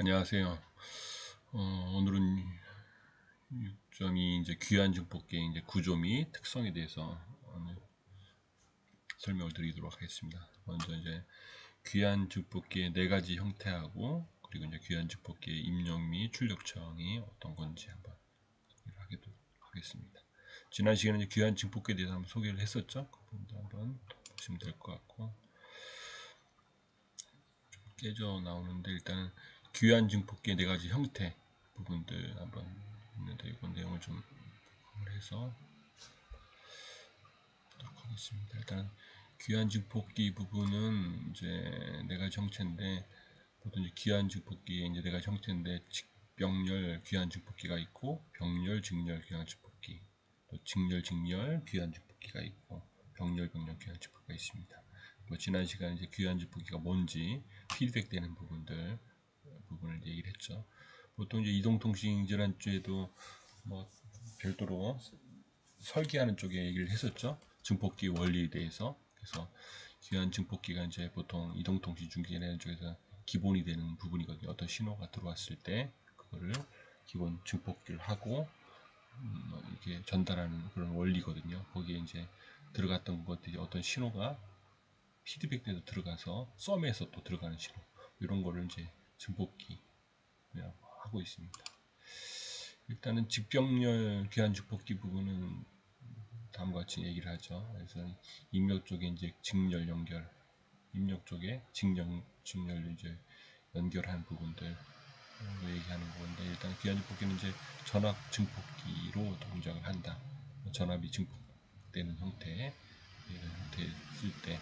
안녕하세요. 오늘은 6.2 이제 귀한 증폭기의 이제 구조 및 특성에 대해서 설명을 드리도록 하겠습니다. 먼저 이제 귀한 증폭기의 네 가지 형태하고 그리고 이제 귀한 증폭기의 입력 및 출력처형이 어떤 건지 한번 소개를 하겠습니다. 지난 시간에 귀한 증폭기에 대해서 한번 소개를 했었죠. 그 부분도 한번 보시면 될 것 같고 깨져 나오는데 일단은 귀한 증폭기의 네 가지 형태 부분들 한번 있는데 이건 내용을 좀 해서 보도록 하겠습니다. 일단 귀한 증폭기 부분은 이제 네 가지 형태인데 보통 이제 귀한 증폭기에 이제 네 가지 형태인데 직병렬 귀한 증폭기가 있고 병렬 직렬 귀한 증폭기 또 직렬 직렬 귀한 증폭기가 있고 병렬 병렬 귀한 증폭기가 있습니다. 뭐 지난 시간에 이제 귀한 증폭기가 뭔지 피드백되는 부분을 얘기를 했죠. 보통 이제 이동통신 질환주에도 뭐 별도로 설계하는 쪽에 얘기를 했었죠. 증폭기 원리에 대해서. 그래서 귀한 증폭기가 이제 보통 이동통신 중계라는 쪽에서 기본이 되는 부분이거든요. 어떤 신호가 들어왔을 때 그거를 기본 증폭기를 하고 이렇게 전달하는 그런 원리거든요. 거기에 이제 들어갔던 것들이 어떤 신호가 피드백돼서 들어가서 썸에서 또 들어가는 신호 이런 거를 이제 증폭기 하고 있습니다. 일단은 직병렬 귀한 증폭기 부분은 다음과 같이 얘기를 하죠. 그래서 입력 쪽에 이제 직렬 연결, 입력 쪽에 직렬 이제 연결한 부분들 얘기하는 건데 일단 귀한 증폭기는 이제 전압 증폭기로 동작을 한다. 전압이 증폭되는 형태 이런 형태 쓸 때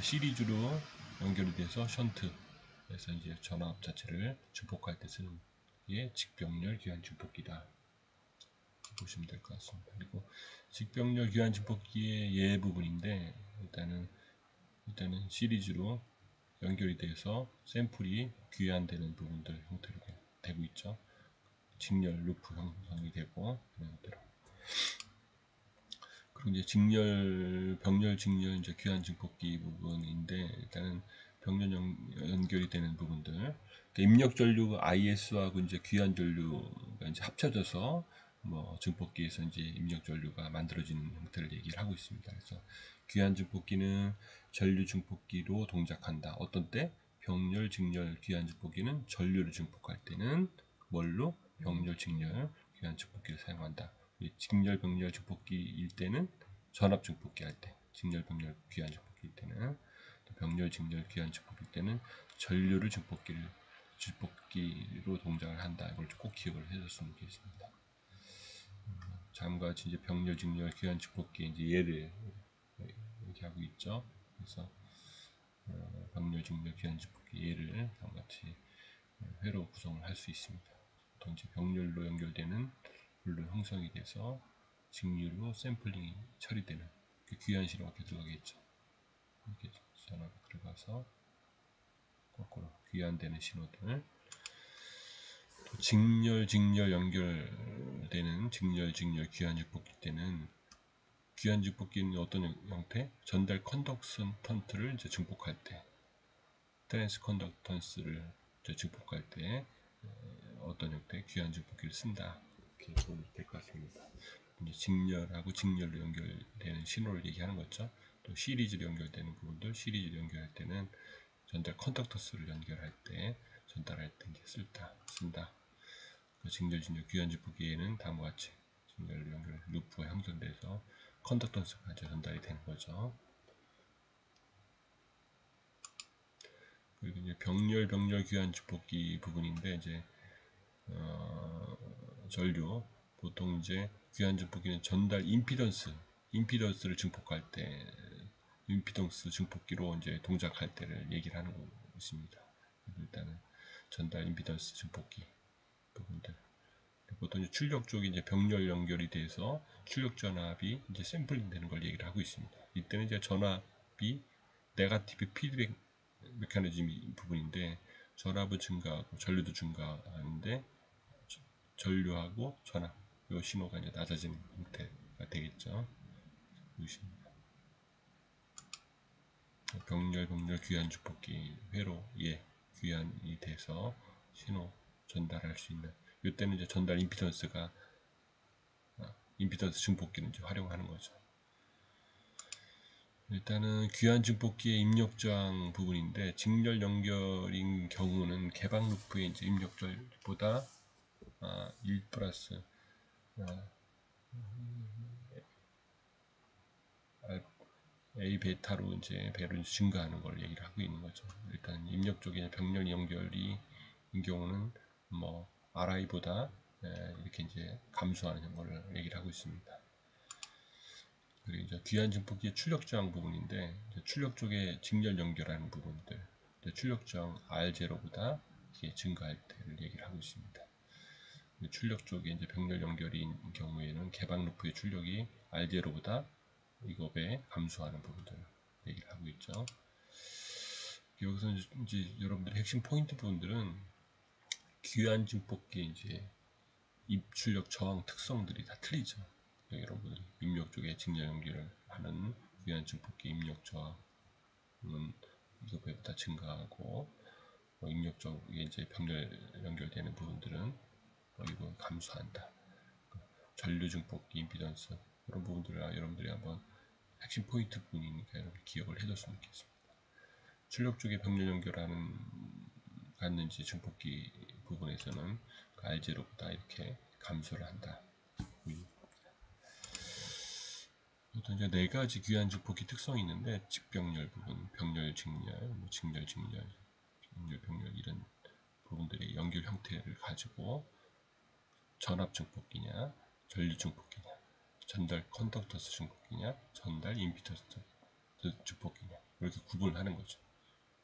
시리즈로 연결이 돼서 션트에서 이제 전압 자체를 증폭할 때 쓰는 게 직병렬 귀한 증폭기다. 보시면 될 것 같습니다. 그리고 직병렬 귀한 증폭기의 예 부분인데 일단은 시리즈로 연결이 돼서 샘플이 귀환되는 부분들 형태로 되고 있죠. 직렬 루프 형성이 되고 그런 형태로. 그리고 이제 병렬 직렬 이제 귀환 증폭기 부분인데 일단은 병렬 연결이 되는 부분들. 그러니까 입력 전류 IS하고 이제 귀환 전류가 이제 합쳐져서 뭐 증폭기에서 이제 입력 전류가 만들어지는 형태를 얘기를 하고 있습니다. 그래서 귀환 증폭기는 전류 증폭기로 동작한다. 어떤 때 병렬 직렬 귀환 증폭기는 전류를 증폭할 때는 뭘로 병렬 직렬 귀환 증폭기를 사용한다. 직렬 병렬 증폭기일 때는 전압 증폭기 할 때, 직렬 병렬 귀환 증폭기일 때는 또 병렬 직렬 귀환 증폭기일 때는 전류를 증폭기로 동작을 한다. 이걸 꼭 기억을 해줬으면 좋겠습니다. 다음과 같이 이제 병렬 직렬 귀환 증폭기 이제 예를 이렇게 하고 있죠. 그래서 병렬 직렬 귀환 증폭기 예를 다음과 같이 회로 구성을 할 수 있습니다. 보통 이제 병렬로 연결되는 물로 형성이 돼서 직류로 샘플링이 처리되는 귀한 신호가 이렇게 들어가겠죠. 이렇게 전화가 들어가서 거꾸로 귀환되는 신호들. 또 직렬 연결되는 직렬 귀한 증폭기 때는 귀한 증폭기는 어떤 형태? 전달 컨덕턴트를 이제 증폭할 때, 트랜스 컨덕턴스를 증폭할 때 어떤 형태 귀한 증폭기를 쓴다. 이렇게 보면 될 것 같습니다. 이제 직렬하고 직렬로 연결되는 신호를 얘기하는 거죠. 또 시리즈로 연결되는 부분들, 시리즈로 연결할 때는 전달 컨덕터스를 연결할 때, 전달할 때 이제 쓴다. 직렬 귀한 증폭기에는 다음과 같이 직렬로 연결 루프가 형성돼서 컨덕터스가 전달이 되는 거죠. 그리고 이제 병렬 귀한 증폭기 부분인데 이제 전류 보통 이제 귀한 증폭기는 전달 임피던스를 증폭할 때 임피던스 증폭기로 이제 동작할 때를 얘기를 하는 것입니다. 일단은 전달 임피던스 증폭기 부분들. 보통 이제 출력 쪽이 이제 병렬 연결이 돼서 출력 전압이 이제 샘플링 되는 걸 얘기를 하고 있습니다. 이때는 이제 전압이 네가티브 피드백 메커니즘 부분인데 전압은 증가하고 전류도 증가하는데 전류하고 전압 이 신호가 이제 낮아지는 형태가 되겠죠. 병렬 귀한 증폭기 회로 귀환이 돼서 신호 전달할 수 있는, 이때는 이제 전달 임피던스가 임피던스 증폭기를 이제 활용하는 거죠. 일단은 귀환 증폭기의 입력 저항 부분인데, 직렬 연결인 경우는 개방 루프의 이제 입력절보다 1 플러스 A 베타로 이제 배로 증가하는 걸 얘기를 하고 있는 거죠. 일단 입력 쪽에 병렬 연결이 인 경우는 뭐 RI보다 이렇게 이제 감소하는 걸 얘기를 하고 있습니다. 그리고 이제 귀환 증폭기의 출력 저항 부분인데, 출력 쪽에 직렬 연결하는 부분들, 출력 저항 R0보다 이게 증가할 때를 얘기를 하고 있습니다. 출력 쪽에 이제 병렬 연결인 경우에는 개방 루프의 출력이 R0보다 이거 배 감소하는 부분들 얘기를 하고 있죠. 여기서 이제 여러분들의 핵심 포인트 부분들은 귀환 증폭기 이제 입출력 저항 특성들이 다 틀리죠. 여러분들이 입력 쪽에 직렬 연결을 하는 귀환 증폭기 입력 저항은 이거 배보다 증가하고, 입력 쪽에 이제 병렬 연결되는 부분들은 이거 감소한다. 전류 증폭기 임피던스, 그런 부분들을 여러분들이 한번 핵심 포인트 부분이니까 여러분 기억을 해줬으면 좋겠습니다. 출력 쪽에 병렬 연결하는 갖는 이제 증폭기 부분에서는 R0보다 이렇게 감소를 한다. 또 이제 네 가지 귀환 증폭기 특성이 있는데, 직병렬 부분, 병렬, 직렬, 직렬, 직렬, 병렬, 병렬 이런 부분들의 연결 형태를 가지고 전압 증폭기냐, 전류 증폭기냐, 전달 컨덕터스 증폭기냐, 전달 임피던스 증폭기냐, 이렇게 구분을 하는 거죠.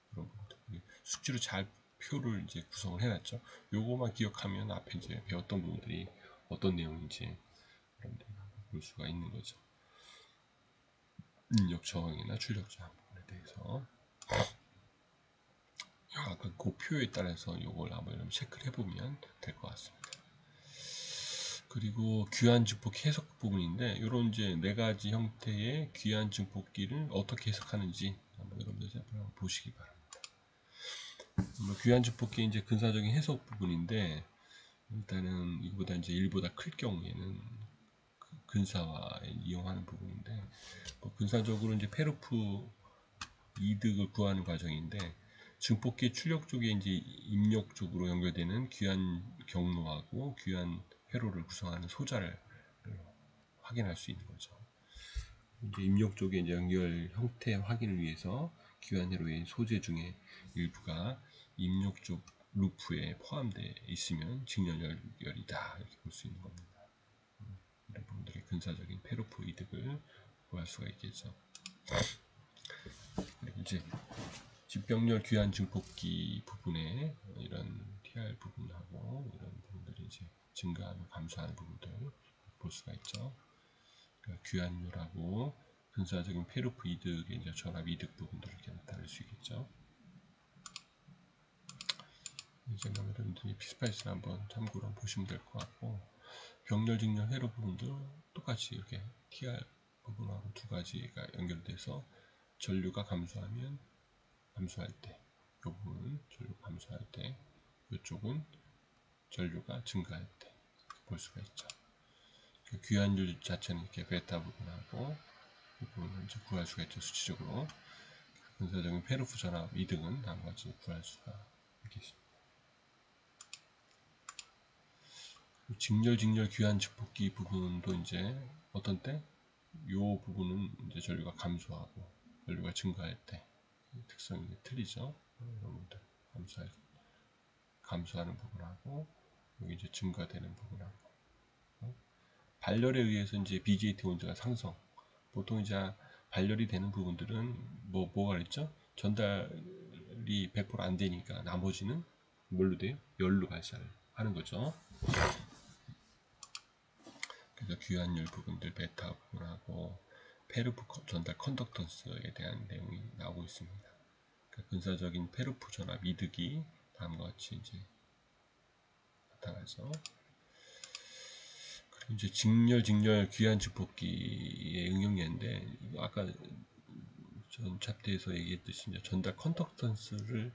그런 부분들 숙지로 잘 표를 이제 구성을 해놨죠. 요거만 기억하면 앞에 이제 배웠던 부분들이 어떤 내용인지 여러분들이 볼 수가 있는 거죠. 입력 저항이나 출력 저항 부분에 대해서 아까 그 표에 따라서 요걸 한번 체크를 해보면 될 것 같습니다. 그리고 귀환 증폭 해석 부분인데, 이런 이제 네 가지 형태의 귀환 증폭기를 어떻게 해석하는지 한번 여러분들 한번 보시기 바랍니다. 귀환 증폭기 이제 근사적인 해석 부분인데, 일단은 이거보다 이제 1보다 클 경우에는 근사화에 이용하는 부분인데, 근사적으로 이제 페르프 이득을 구하는 과정인데, 증폭기 출력 쪽에 이제 입력 쪽으로 연결되는 귀환 경로하고 귀환 회로를 구성하는 소자를 확인할 수 있는 거죠. 이제 입력 쪽에 이제 연결 형태 확인을 위해서 귀환 회로의 소재 중에 일부가 입력 쪽 루프에 포함되어 있으면 직렬 연결이다, 이렇게 볼 수 있는 겁니다. 이런 부분들의 근사적인 페르프 이득을 구할 수가 있겠죠. 그리고 이제 직병렬 귀환 증폭기 부분에 이런 TR 부분하고 이런 부분들이 이제 증가하며 감소하는 부분들 볼 수가 있죠. 그러니까 귀환율하고 근사적인 페르프 이득의 이제 전압 이득 부분들을 이렇게 나타낼 수 있겠죠. 이제 여러분들이 피스파이스를 한번 참고로 보시면 될 것 같고, 병렬 직렬 회로 부분도 똑같이 이렇게 TR 부분하고 두 가지가 연결돼서 전류가 감소하면 감소할 때, 이 부분은 전류가 감소할 때, 이쪽은 전류가 증가할 때 볼 수가 있죠. 귀환율 자체는 이렇게 베타 부분하고 이 부분을 이제 구할 수가 있죠. 수치적으로 근사적인 페르프 전압 이등은 다음과 같이 구할 수가 있겠습니다. 직렬 귀환 증폭기 부분도 이제 어떤 때 이 부분은 이제 전류가 감소하고 전류가 증가할 때 특성이 틀리죠. 여러분들 감소하는 부분하고 여기 이제 증가되는 부분하고, 발열에 의해서 이제 BJT 온도가 상승. 보통 이제 발열이 되는 부분들은 뭐가 그랬죠? 전달이 100% 안 되니까 나머지는 뭘로 돼요? 열로 발사를 하는 거죠. 그래서 귀환율 부분들 베타 부분하고 페르프 전달 컨덕턴스에 대한 내용이 나오고 있습니다. 그러니까 근사적인 페르프 전압 이득이 다음과 같이 이제 나타나죠. 그리고 이제 직렬 귀환 증폭기의 응용례인데, 아까 전 챕터에서 얘기했듯이 이제 전달 컨덕턴스를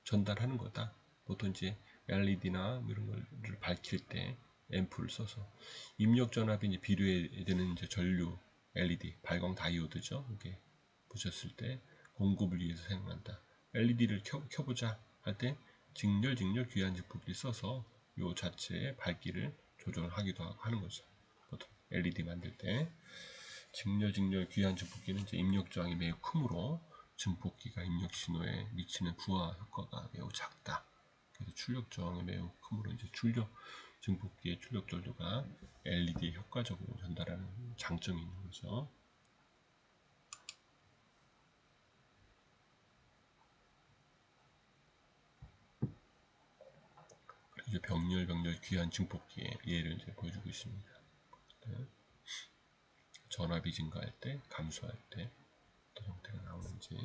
전달하는 거다. 보통 이제 LED나 이런 걸 밝힐 때 앰플을 써서 입력 전압이 이제 비료되는 이제 전류 LED 발광 다이오드죠. 이게 보셨을 때 공급을 위해서 사용한다. LED를 켜보자 할 때 직렬 귀한 증폭기를 써서 요 자체의 밝기를 조절을 하기도 하는 거죠. 보통 LED 만들 때 직렬 귀한 증폭기는 이제 입력 저항이 매우 크므로 증폭기가 입력 신호에 미치는 부하 효과가 매우 작다. 그래서 출력 저항이 매우 크므로 이제 증폭기의 출력 전류가 LED에 효과적으로 전달하는 장점이 있는 거죠. 이제 병렬 귀한 증폭기의 예를 이제 보여주고 있습니다. 전압이 증가할 때, 감소할 때 어떤 형태가 나오는지,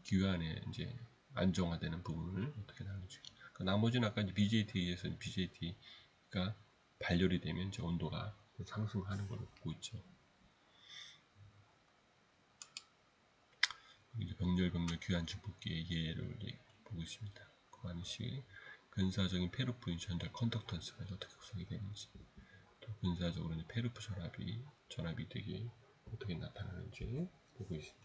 기관의 이제 안정화되는 부분을 어떻게 나누는지. 그러니까 나머지는 아까 이제 BJT에 의해서 BJT가 발열이 되면 이제 온도가 상승하는 걸로 보고 있죠. 이제 병렬 귀한 증폭기의 예를 보고 있습니다. 고함식 근사적인 페르프 전달 컨덕턴스가 어떻게 구성이 되는지, 또 근사적으로 페르프 전압이 되게 어떻게 나타나는지 보고 있습니다.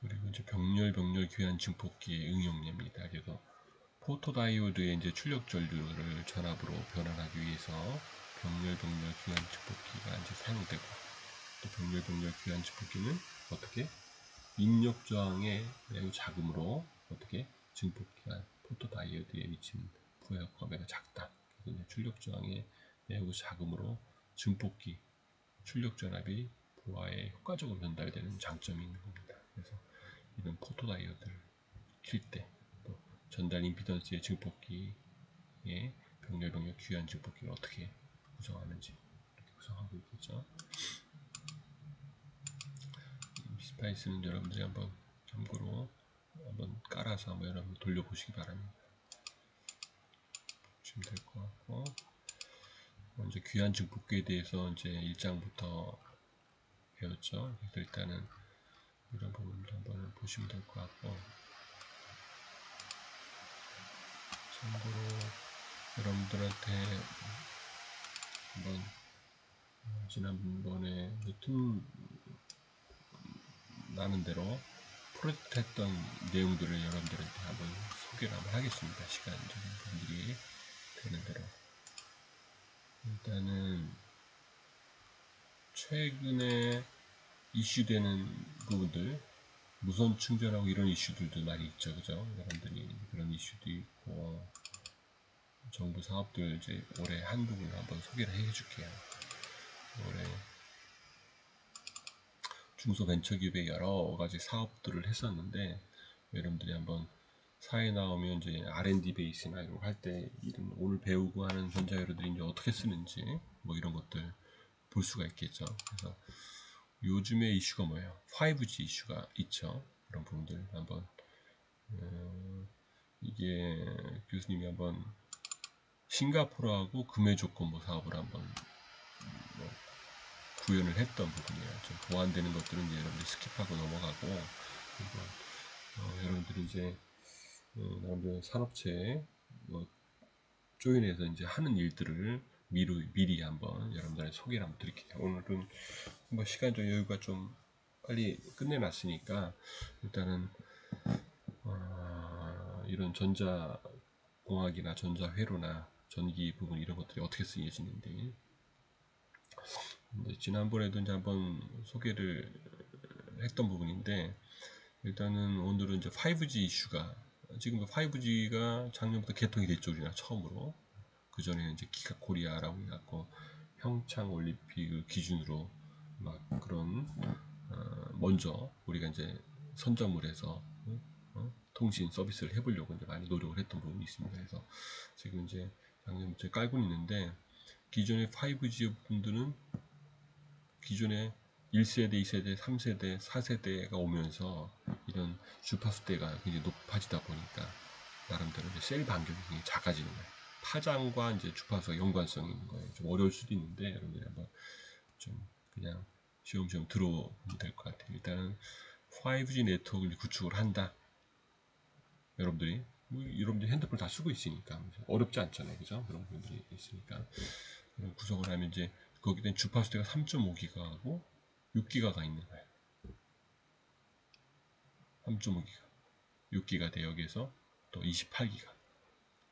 그리고 이제 병렬 귀한 증폭기의 응용례입니다. 그래서 포토다이오드의 이제 출력 전류를 전압으로 변환하기 위해서 병렬 귀한 증폭기가 이제 사용되고, 또 병렬 귀한 증폭기는 어떻게 입력 저항의 매우 작음으로 어떻게 증폭기가 포토다이오드에 미치는 부하 효과가 매우 작다. 그래서 이제 출력 저항의 매우 작음으로 증폭기 출력 전압이 부하에 효과적으로 전달되는 장점이 있는 겁니다. 그래서 이런 포토다이오드를 킬 때, 또 전달 임피던스의 증폭기의 병렬 귀한 증폭기를 어떻게 구성하는지 이렇게 구성하고 있겠죠. 스파이스는 여러분들이 한번 참고로 한번 깔아서 한번 여러분 돌려보시기 바랍니다. 보시면 될 것 같고, 먼저 귀한 증폭기에 대해서 이제 1장부터 배웠죠. 그래서 일단은 이런 부분도 한번 보시면 될 것 같고, 참고로 여러분들한테 한번 지난번에 틈 나는 대로 프로젝트 했던 내용들을 여러분들한테 한번 소개를 한번 하겠습니다. 시간적인 분들이 되는 대로. 일단은 최근에 이슈되는 부분들, 무선 충전하고 이런 이슈들도 많이 있죠. 그죠? 여러분들이 그런 이슈도 있고, 정부 사업들 이제 올해 한 부분을 한번 소개를 해 줄게요. 올해 중소벤처기업의 여러 가지 사업들을 했었는데, 여러분들이 한번 사회 나오면 이제 R&D 베이스나 이런 거 할 때 이런 오늘 배우고 하는 전자회로들이 이제 어떻게 쓰는지 뭐 이런 것들 볼 수가 있겠죠. 그래서 요즘의 이슈가 뭐예요? 5G 이슈가 있죠. 그런 부분들 한번 이게 교수님이 한번 싱가포르하고 금해 조건부 사업을 한번 뭐 구현을 했던 부분이에요. 좀 보완되는 것들은 이제 여러분들 스킵하고 넘어가고, 여러분들이 이제 나름대로 산업체에 뭐 조인해서 이제 하는 일들을 미리 한번 여러분들한테 소개를 한번 드릴게요. 오늘은 뭐 시간적 여유가 좀 빨리 끝내놨으니까 일단은 이런 전자공학이나 전자회로나 전기 부분 이런 것들이 어떻게 쓰여지는지 지난번에도 이제 한번 소개를 했던 부분인데, 일단은 오늘은 이제 5G 이슈가 지금 5G가 작년부터 개통이 됐죠. 우리나라 처음으로. 그 전에는 이제 기가 코리아라고 해갖고 평창 올림픽을 기준으로 막 그런 먼저 우리가 이제 선점을 해서 통신 서비스를 해보려고 이제 많이 노력을 했던 부분이 있습니다. 그래서 지금 이제 작년부터 깔고 있는데, 기존의 5G 분들은 기존에 1세대, 2세대, 3세대, 4세대가 오면서 이런 주파수대가 굉장히 높아지다 보니까 나름대로 이제 셀 반경이 굉장히 작아지는 거예요. 파장과 이제 주파수가 연관성이 있는 거예요. 좀 어려울 수도 있는데 여러분들이 한번 좀 그냥 시험시험 들어보면 될 것 같아요. 일단은 5G 네트워크를 구축을 한다. 여러분들이 핸드폰 다 쓰고 있으니까 어렵지 않잖아요, 그죠? 그런 분들이 있으니까 그런 구성을 하면 이제 거기에 주파수대가 3.5기가하고 6기가가 있는 거예요. 3.5기가, 6기가 대역에서 또 28기가.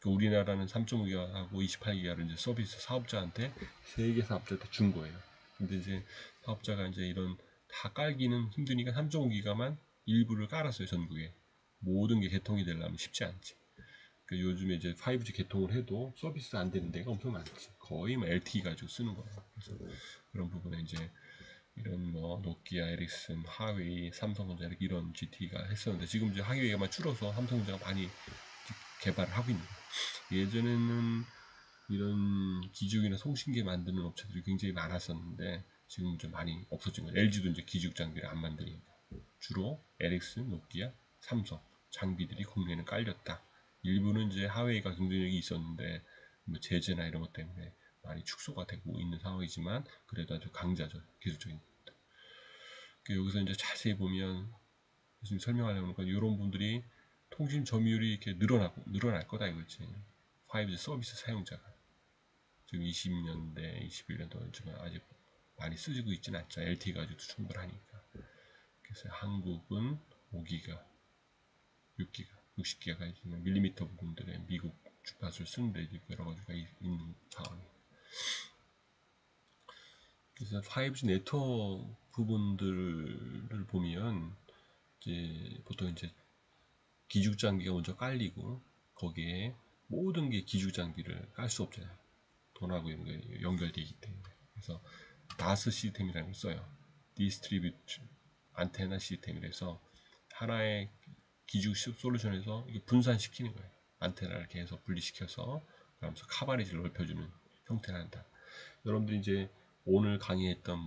우리나라는 3.5기가하고 28기가를 이제 서비스 사업자한테 세계 사업자한테 준 거예요. 근데 이제 사업자가 이제 이런 다 깔기는 힘드니까 3.5기가만 일부를 깔았어요, 전국에. 모든 게 개통이 되려면 쉽지 않지. 그러니까 요즘에 이제 5G 개통을 해도 서비스 안 되는 데가 엄청 많지. 거의 뭐 LTE 가지고 쓰는 거예요. 그래서 그런 부분에 이제 이런 뭐 노키아, 에릭슨, 하웨이, 삼성전자 이렇게 이런 GT가 했었는데 지금 이제 하웨이가만 줄어서 삼성전자가 많이 개발을 하고 있는 거예요. 예전에는 이런 기죽이나 송신기 만드는 업체들이 굉장히 많았었는데 지금 좀 많이 없어진 거예요. LG도 이제 기죽 장비를 안 만드니까 주로 에릭슨, 노키아, 삼성 장비들이 국내에는 깔렸다. 일부는 이제 하웨이가 경쟁력이 있었는데 뭐 제재나 이런 것 때문에 많이 축소가 되고 있는 상황이지만 그래도 아주 강자죠, 기술적인. 여기서 이제 자세히 보면 지금 설명하려고 하니까 이런 분들이 통신 점유율이 이렇게 늘어날 거다 이거지. 5G 서비스 사용자가 지금 20년대, 21년도지만 아직 많이 쓰지고 있지는 않죠. LTE 가지고도 충분하니까. 그래서 한국은 5기가, 6기가, 60기가가 있는 밀리미터 부분들의 미국 주파수를 쓰는 데 있고 여러 가지가 있는 상황이에요. 그래서 5G 네트워크 부분들을 보면 이제 보통 이제 기죽 장비가 먼저 깔리고 거기에 모든 게 기죽 장비를 깔 수 없잖아요. 돈하고 연결되어 있기 때문에. 그래서 DAS 시스템이라는 걸 써요. 디스트리뷰트 안테나 시스템이라서 하나의 기죽 솔루션에서 분산시키는 거예요. 안테나를 계속 분리시켜서 그러면서 카바리지를 넓혀주는 형태를 한다. 여러분들이 이제 오늘 강의했던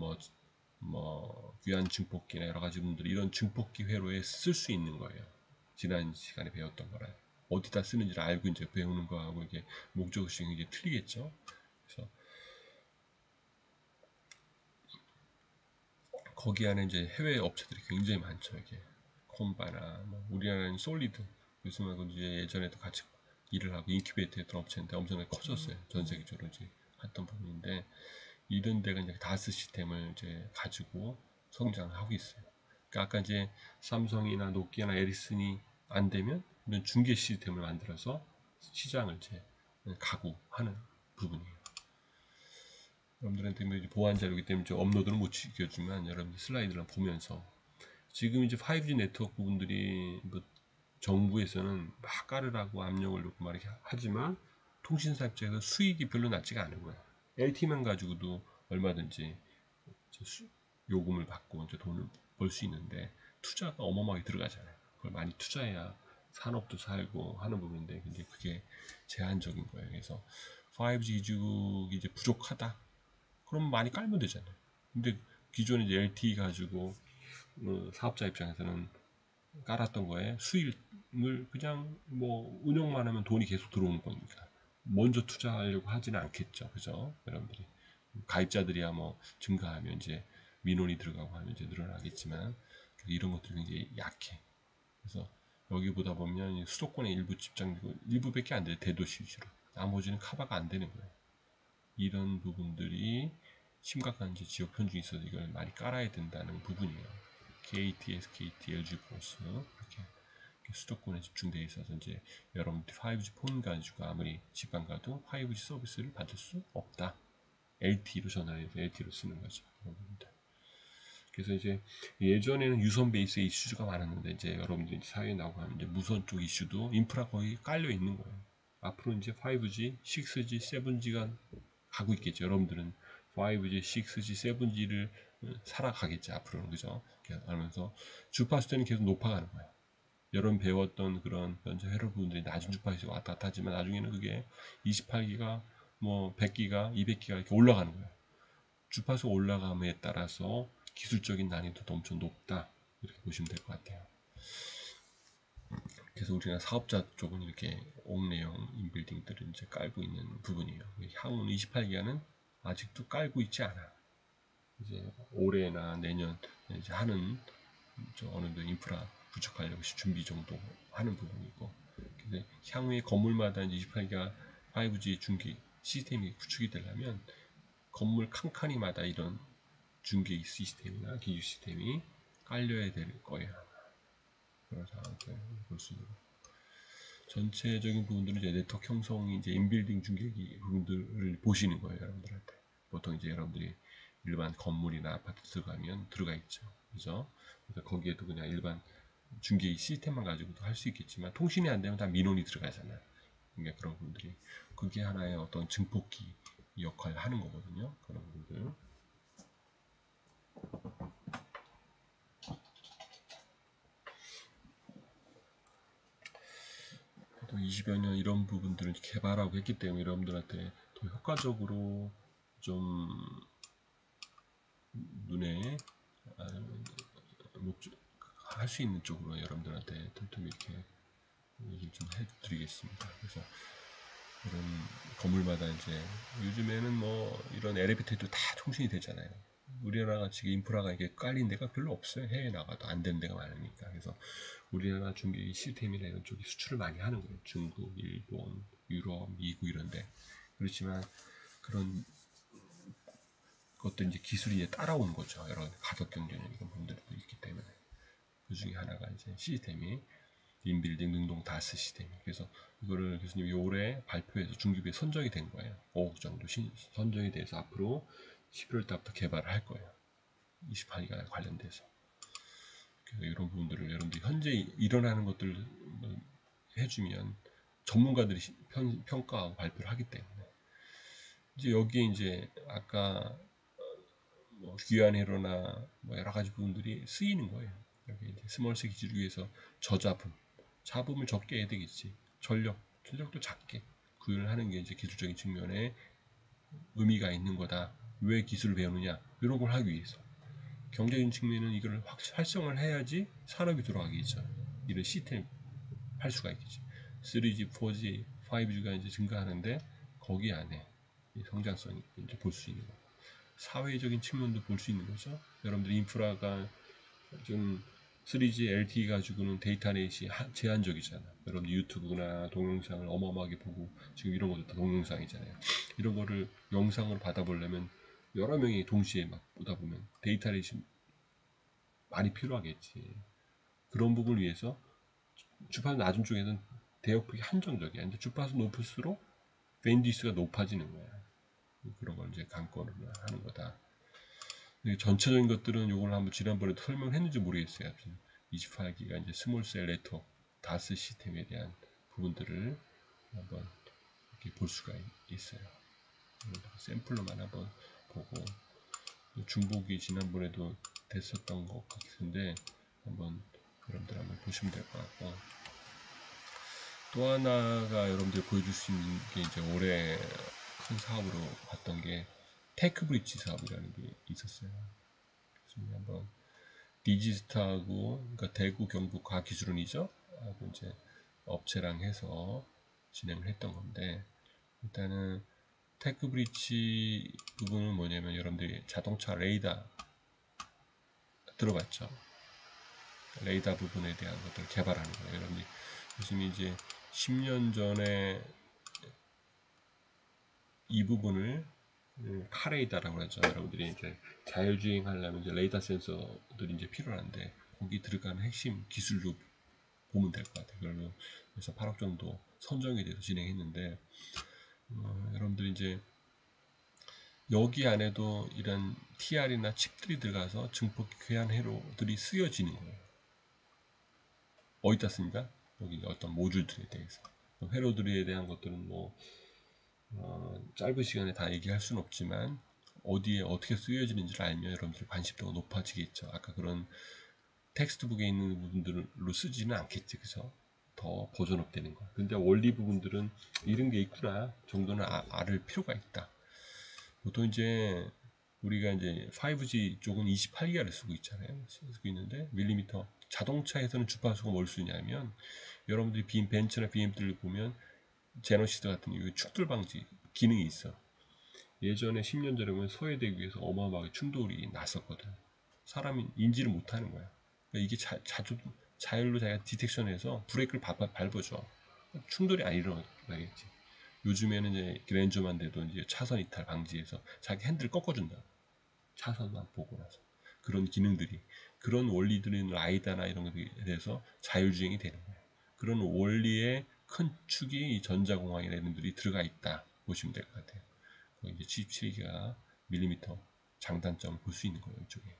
귀한 증폭기나 여러 가지 분들이 이런 증폭기 회로에 쓸 수 있는 거예요. 지난 시간에 배웠던 거라 어디다 쓰는지를 알고 이제 배우는 거하고 이게 목적의식이 이제 틀리겠죠. 그래서 거기 안에 이제 해외 업체들이 굉장히 많죠. 이게 콤바나 우리나라는 솔리드 요즘하고 이제 예전에도 같이 일을 하고 인큐베이터 했던 업체인데 엄청나게 커졌어요. 전 세계적으로 이제 했던 부분인데 이런 데가 이제 다스 시스템을 이제 가지고 성장을 하고 있어요. 그러니까 아까 이제 삼성이나 노키아나 에리슨이 안 되면 이런 중개 시스템을 만들어서 시장을 이제 가구하는 부분이에요. 여러분들한테 이제 보안 자료이기 때문에 좀 업로드는 못 시켜주면 여러분들 슬라이드를 보면서 지금 이제 5G 네트워크 부분들이 뭐 정부에서는 막 깔으라고 압력을 넣고 막 이렇게 하지만 통신사 입장에서 수익이 별로 낮지가 않은 거예요. LTE만 가지고도 얼마든지 요금을 받고 이제 돈을 벌 수 있는데 투자가 어마어마하게 들어가잖아요. 그걸 많이 투자해야 산업도 살고 하는 부분인데 근데 그게 제한적인 거예요. 그래서 5G 기죽이 이제 부족하다. 그럼 많이 깔면 되잖아요. 근데 기존에 이제 LTE 가지고 사업자 입장에서는 깔았던 거에 수익을 그냥 뭐 운영만 하면 돈이 계속 들어오는 거니까 먼저 투자하려고 하지는 않겠죠. 그죠? 여러분들이 가입자들이야 뭐 증가하면 이제 민원이 들어가고 하면 이제 늘어나겠지만 이런 것들이 굉장히 약해. 그래서 여기 보다 보면 수도권의 일부 집중되고 일부밖에 안 돼요. 대도시 위주로. 나머지는 커버가 안 되는 거예요. 이런 부분들이 심각한 이제 지역 편중이 있어서 이걸 많이 깔아야 된다는 부분이에요. KT, SKT, LG포스 이렇게 수도권에 집중되어 있어서 이제 여러분들 5G 폰 가지고 아무리 지방 가도 5G 서비스를 받을 수 없다. LTE로 전화해서 LTE로 쓰는 거죠. 여러분들. 그래서 이제 예전에는 유선 베이스의 이슈가 많았는데 이제 여러분들이 사회에 나오고 하면 이제 무선 쪽 이슈도 인프라 거의 깔려 있는 거예요. 앞으로 이제 5G, 6G, 7G가 가고 있겠죠. 여러분들은 5G, 6G, 7G를 살아가겠죠. 앞으로는 그죠? 하면서 주파수 때는 계속 높아가는 거예요. 여러분 배웠던 그런 현재 회로 부분들이 낮은 주파수가 왔다 갔다 하지만 나중에는 그게 28기가, 뭐 100기가, 200기가 이렇게 올라가는 거예요. 주파수가 올라감에 따라서 기술적인 난이도도 엄청 높다. 이렇게 보시면 될 것 같아요. 그래서 우리가 사업자 쪽은 이렇게 옥내용 인빌딩들을 이제 깔고 있는 부분이에요. 향후 28기가는 아직도 깔고 있지 않아. 이제 올해나 내년 이제 하는 어느 정도 인프라 구축하려고 준비 정도 하는 부분이고 근데 향후에 건물마다 이제 28기가 5G 중계 시스템이 구축이 되려면 건물 칸칸이마다 이런 중계 시스템이나 기술 시스템이 깔려야 될 거예요. 그런 상황을 볼 수 있는. 전체적인 부분들은 이제 네트워크 형성이 이제 인빌딩 중계기 부분들을 보시는 거예요, 여러분들한테. 보통 이제 여러분들이 일반 건물이나 아파트 들어가면 들어가 있죠. 그죠? 그래서 거기에도 그냥 일반 중계 시스템만 가지고도 할 수 있겠지만 통신이 안 되면 다 민원이 들어가잖아요. 그러니까 그런 분들이 그게 하나의 어떤 증폭기 역할을 하는 거거든요. 그런 분들. 또 20여 년 이런 부분들을 개발하고 했기 때문에 여러분들한테 더 효과적으로 좀 눈에 할 수 있는 쪽으로 여러분들한테 틈틈이 이렇게 얘기를 좀 해드리겠습니다. 그래서 이런 건물마다 이제 요즘에는 뭐 이런 엘리베이터도 다 통신이 되잖아요. 우리나라가 지금 인프라가 이게 깔린 데가 별로 없어요. 해외 나가도 안 되는 데가 많으니까. 그래서 우리나라 중계 시스템이나 이런 쪽이 수출을 많이 하는 거예요. 중국, 일본, 유럽, 미국 이런데. 그렇지만 그런 것도 이제 기술이 이제 따라오는 거죠. 여러 가격 경쟁력 이런 분들도 있기 때문에. 그 중에 하나가 이제 시스템이 인빌딩 능동 다스 시스템이. 그래서 이거를 교수님이 올해 발표해서 중기부에 선정이 된 거예요. 5억 정도 선정이 돼서 앞으로 11월 달부터 개발을 할 거예요. 28기가 관련돼서. 그래서 이런 부분들을 여러분들이 현재 일어나는 것들을 해주면 전문가들이 평가하고 발표를 하기 때문에 이제 여기에 이제 아까 뭐 귀한 회로나 뭐 여러 가지 부분들이 쓰이는 거예요. 여기 이제 스몰스 기술을 위해서 잡음을 적게 해야 되겠지. 전력도 작게 구현을 하는 게 이제 기술적인 측면에 의미가 있는 거다. 왜 기술을 배우느냐? 이런 걸 하기 위해서. 경제적인 측면은 이걸 활성화를 해야지 산업이 돌아가겠죠. 이런 시스템 할 수가 있겠지. 3G, 4G, 5G가 이제 증가하는데 거기 안에 성장성이 이제 볼 수 있는 거. 사회적인 측면도 볼 수 있는 거죠. 여러분들 인프라가 좀 3G LTE 가지고는 데이터 넷이 제한적이잖아. 여러분 유튜브나 동영상을 어마어마하게 보고 지금 이런 것도 다 동영상이잖아요. 이런 거를 영상으로 받아보려면 여러 명이 동시에 막 보다 보면 데이터 넷이 많이 필요하겠지. 그런 부분을 위해서 주파수 낮은 쪽에는 대역폭이 한정적이야. 근데 주파수 높을수록 밴드위스가 높아지는 거야. 그런 걸 이제 관건으로 하는 거다. 전체적인 것들은 요걸 한번 지난번에도 설명을 했는지 모르겠어요. 28기가 이제 스몰셀 네트워크 다스 시스템에 대한 부분들을 한번 이렇게 볼 수가 있어요. 샘플로만 한번 보고 중복이 지난번에도 됐었던 것 같은데 한번 여러분들 한번 보시면 될 것 같고 또 하나가 여러분들 보여줄 수 있는 게 이제 올해 큰 사업으로 봤던 게 테크 브릿지 사업이라는 게 있었어요. 그래서 한번 디지스타하고 그러니까 대구 경북 과기술원이죠. 하고 이제 업체랑 해서 진행을 했던 건데 일단은 테크 브릿지 부분은 뭐냐면 여러분들이 자동차 레이더 들어봤죠? 레이더 부분에 대한 것들을 개발하는 거예요. 여러분들이 요즘 이제 10년 전에 이 부분을 카레이다라고 하죠. 여러분들이 이제 자율주행 하려면 이제 레이더 센서들이 이제 필요한데 거기 들어가는 핵심 기술로 보면 될 것 같아요. 그래서 8억 정도 선정이 돼서 진행했는데 여러분들이 이제 여기 안에도 이런 TR이나 칩들이 들어가서 증폭 괴한 회로들이 쓰여지는 거예요. 어디다 씁니까? 여기 어떤 모듈들에 대해서 회로들에 대한 것들은 뭐 짧은 시간에 다 얘기할 수는 없지만 어디에 어떻게 쓰여지는지를 알면 여러분들 관심도가 높아지겠죠. 아까 그런 텍스트북에 있는 부분들로 쓰지는 않겠지, 그죠? 더 버전업 되는 거. 근데 원리 부분들은 이런 게 있구나 정도는 알을 필요가 있다. 보통 이제 우리가 이제 5G 쪽은 28기가를 쓰고 있잖아요. 쓰고 있는데 밀리미터 자동차에서는 주파수가 뭘 쓰냐면 여러분들이 벤츠나 BMW를 보면 제너시스 같은 이 축돌 방지 기능이 있어. 예전에 10년 전에 보면 소외되기 위해서 어마어마하게 충돌이 났었거든. 사람이 인지를 못하는 거야. 그러니까 이게 자율로 자기가 디텍션해서 브레이크를 밟아줘. 충돌이 안 일어나겠지. 요즘에는 이제 렌즈만 돼도 이제 차선 이탈 방지해서 자기 핸들 꺾어준다. 차선만 보고 나서 그런 기능들이 그런 원리들은 라이다나 이런 것에 대해서 자율주행이 되는 거예요. 그런 원리의 큰 축이 이 전자공학이나 이런 들이 들어가 있다 보시면 될 것 같아요. 이제 77기가 밀리미터 장단점을 볼 수 있는 거예요. 이쪽에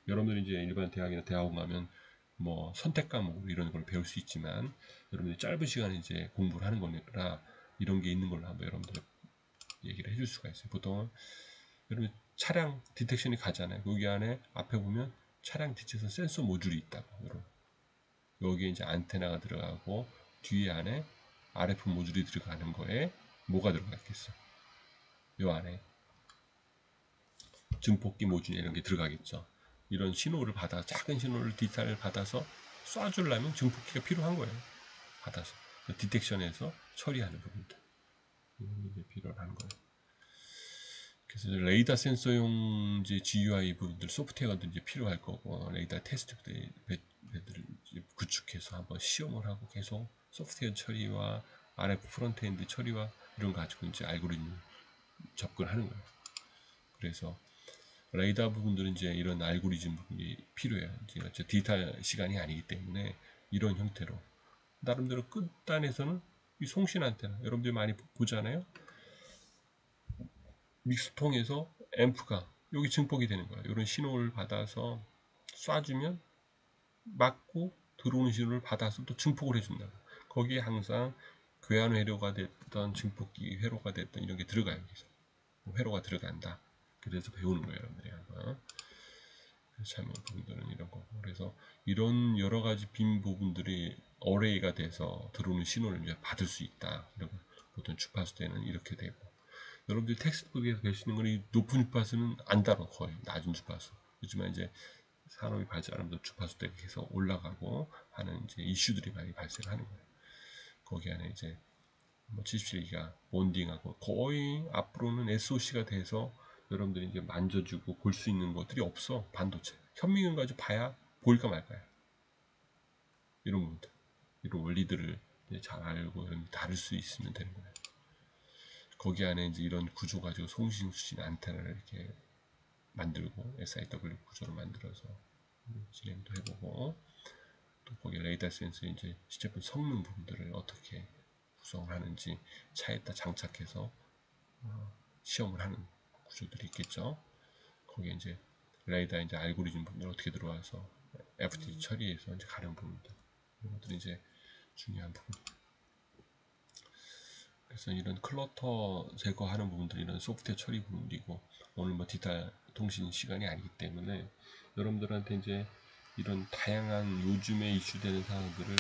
여러분들이 이제 일반 대학이나 대학원 가면 뭐 선택 과목 이런 걸 배울 수 있지만 여러분들이 짧은 시간에 이제 공부를 하는 거라 이런 게 있는 걸로 한번 여러분들 얘기를 해줄 수가 있어요. 보통은 여러분 차량 디텍션이 가잖아요. 여기 안에 앞에 보면 차량 디텍션 센서 모듈이 있다고. 여러분. 여기에 이제 안테나가 들어가고 뒤에 안에 RF 모듈이 들어가는 거에 뭐가 들어가 있겠어? 요 안에 증폭기 모듈 이런 게 들어가겠죠. 이런 신호를 받아 작은 신호를 디지털을 받아서 쏴주려면 증폭기가 필요한 거예요. 받아서 디텍션에서 처리하는 부분들 이게 필요한 거예요. 그래서 레이더 센서용 이제 GUI 부분들 소프트웨어도 이제 필요할 거고 레이더 테스트 배들을 구축해서 한번 시험을 하고 계속 소프트웨어 처리와 RF 프론트엔드 처리와 이런 거 가지고 이제 알고리즘 접근하는 거예요. 그래서 레이더 부분들은 이제 이런 알고리즘 부분이 필요해요. 이제 디지털 시간이 아니기 때문에 이런 형태로 나름대로 끝단에서는 이 송신 안테나 여러분들이 많이 보잖아요. 믹스통에서 앰프가 여기 증폭이 되는 거예요. 이런 신호를 받아서 쏴주면 맞고 들어오는 신호를 받아서 또 증폭을 해준다. 거기에 항상 괴한 회로가 됐던 증폭기 회로가 됐던 이런 게 들어가요. 여기서 회로가 들어간다. 그래서 배우는 거예요, 여러분들이 한번. 참여 부분들은 이런 거고. 그래서 이런 여러 가지 빈 부분들이 어레이가 돼서 들어오는 신호를 이제 받을 수 있다. 이런 보통 주파수 때는 이렇게 되고. 여러분들이 텍스트북에서 배우시는 건 높은 주파수는 안 다뤄 거의 낮은 주파수. 요즘에 이제 산업이 발전하면서 주파수대가 계속 올라가고 하는 이제 이슈들이 많이 발생하는 거예요. 거기 안에 이제 뭐 77기가 본딩하고 거의 앞으로는 SOC가 돼서 여러분들이 이제 만져주고 볼 수 있는 것들이 없어. 반도체 현미경 가지고 봐야 보일까 말까요. 이런 부분들 이런 원리들을 잘 알고 다룰 수 있으면 되는 거예요. 거기 안에 이제 이런 구조 가지고 송신 수신 안테나를 이렇게 만들고 SIW 구조를 만들어서 진행도 해보고 또 거기 레이더 센서 이제 시제품 성능 부분들을 어떻게 구성하는지 차에다 장착해서 시험을 하는 구조들이 있겠죠. 거기에 이제 레이더 이제 알고리즘 부분들 어떻게 들어와서 FT 처리해서 이제 가는 부분들 이런 것들이 이제 중요한 부분. 그래서 이런 클러터 제거하는 부분들이 이런 소프트웨어 처리 부분이고 오늘 뭐 디지털 통신 시간이 아니기 때문에 여러분들한테 이제 이런 다양한 요즘에 이슈되는 사항들을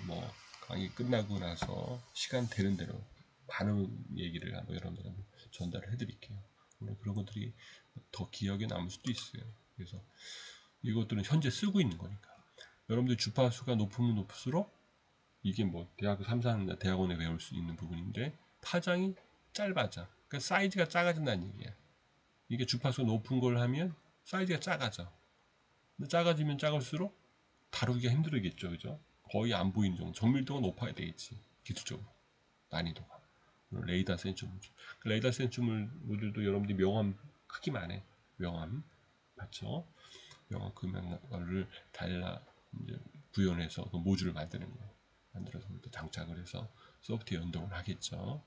뭐 강의 끝나고 나서 시간 되는 대로 많은 얘기를 한번 여러분들한테 전달을 해드릴게요. 물론 그런 것들이 더 기억에 남을 수도 있어요. 그래서 이것들은 현재 쓰고 있는 거니까 여러분들 주파수가 높으면 높을수록 이게 뭐 대학교 3, 4학년 대학원에 배울 수 있는 부분인데 파장이 짧아져. 그러니까 사이즈가 작아진다는 얘기야. 이게 주파수가 높은 걸 하면 사이즈가 작아져. 근데 작아지면 작을수록 다루기가 힘들겠죠, 그죠? 거의 안 보이는 정도. 정밀도가 높아야 되겠지, 기술적으로 난이도가. 레이더 센서 모듈. 그 레이더 센서 모듈도 여러분들이 명암 크기만 해. 명암 맞죠? 명암 금액을 달라 이제 구현해서 그 모듈을 만드는 거예요. 만들어서 장착을 해서 소프트웨어 연동을 하겠죠.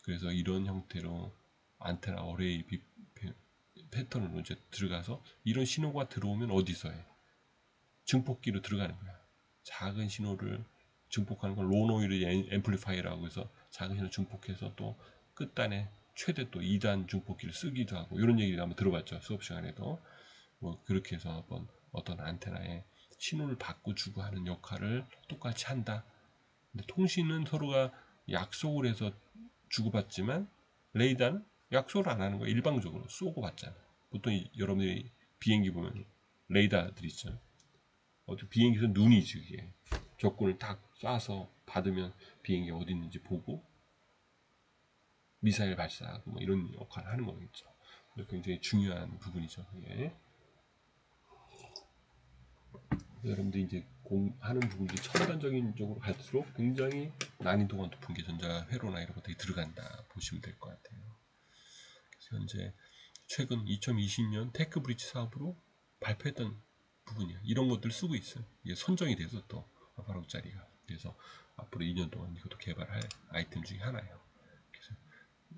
그래서 이런 형태로 안테나 어레이 패턴으로 이제 들어가서 이런 신호가 들어오면 어디서 해? 증폭기로 들어가는 거야. 작은 신호를 증폭하는 건 로노이드 앰플리파이어라고 해서 작은 신호 증폭해서 또 끝단에 최대 또 2단 증폭기를 쓰기도 하고 이런 얘기를 한번 들어봤죠. 수업 시간에도 뭐 그렇게 해서 한번 어떤 안테나에 신호를 받고 주고 하는 역할을 똑같이 한다. 근데 통신은 서로가 약속을 해서 주고받지만 레이더는 약속을 안 하는 거야. 일방적으로 쏘고 받잖아. 보통 여러분들이 비행기 보면 레이더들 있죠. 어디 비행기에서 눈이지 그게. 적군을 딱 쏴서 받으면 비행기 어디 있는지 보고 미사일 발사하고 뭐 이런 역할을 하는 거겠죠. 굉장히 중요한 부분이죠. 그게. 여러분들이 이제 하는 부분들이 첨단적인 쪽으로 갈수록 굉장히 난이도가 높은 게 전자회로나 이런 것들이 들어간다 보시면 될 것 같아요. 그래서 현재 최근 2020년 테크 브릿지 사업으로 발표했던 부분이야. 이런 것들 쓰고 있어요. 이게 선정이 돼서 또 8억짜리가. 그래서 앞으로 2년 동안 이것도 개발할 아이템 중에 하나예요. 그래서